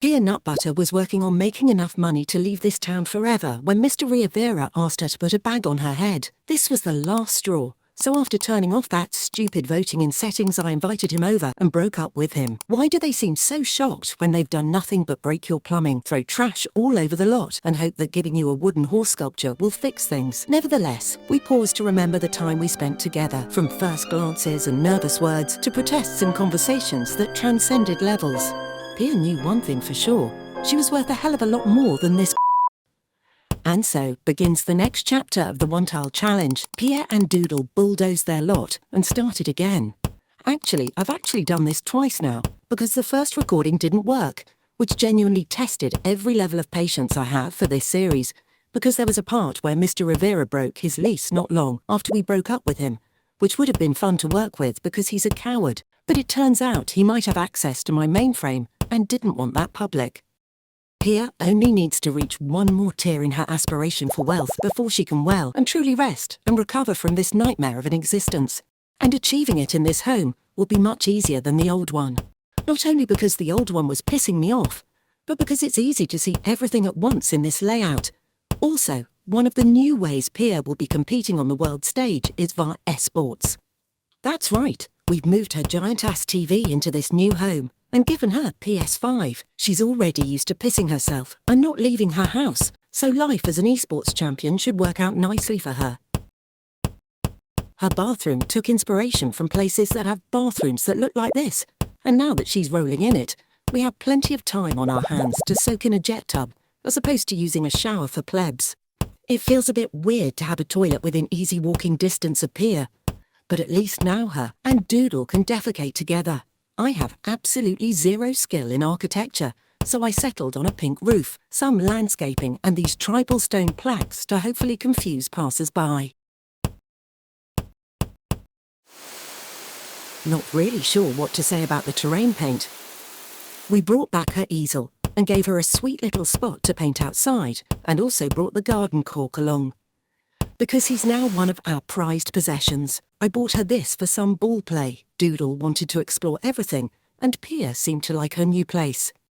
Pia Nutbutter was working on making enough money to leave this town forever when Mr. Rivera asked her to put a bag on her head. This was the last straw. So after turning off that stupid voting in settings, I invited him over and broke up with him. Why do they seem so shocked when they've done nothing but break your plumbing, throw trash all over the lot, and hope that giving you a wooden horse sculpture will fix things? Nevertheless, we pause to remember the time we spent together, from first glances and nervous words to protests and conversations that transcended levels. Pia knew one thing for sure. She was worth a hell of a lot more than this. And so begins the next chapter of the one-tile challenge. Pia and Doodle bulldozed their lot and started again. I've actually done this twice now, because the first recording didn't work, which genuinely tested every level of patience I have for this series, because there was a part where Mr. Rivera broke his lease not long after we broke up with him, which would have been fun to work with because he's a coward. But it turns out he might have access to my mainframe and didn't want that public. Pia only needs to reach one more tier in her aspiration for wealth before she can well and truly rest and recover from this nightmare of an existence. And achieving it in this home will be much easier than the old one. Not only because the old one was pissing me off, but because it's easy to see everything at once in this layout. Also, one of the new ways Pia will be competing on the world stage is via esports. That's right, we've moved her giant-ass TV into this new home and given her PS5. She's already used to pissing herself and not leaving her house, so life as an esports champion should work out nicely for her. Her bathroom took inspiration from places that have bathrooms that look like this, and now that she's rolling in it, we have plenty of time on our hands to soak in a jet tub, as opposed to using a shower for plebs. It feels a bit weird to have a toilet within easy walking distance of Pia, but at least now her and Doodle can defecate together. I have absolutely zero skill in architecture, so I settled on a pink roof, some landscaping and these tribal stone plaques to hopefully confuse passers-by. Not really sure what to say about the terrain paint. We brought back her easel and gave her a sweet little spot to paint outside, and also brought the garden cork along. Because he's now one of our prized possessions, I bought her this for some ball play. Doodle wanted to explore everything, and Pia seemed to like her new place.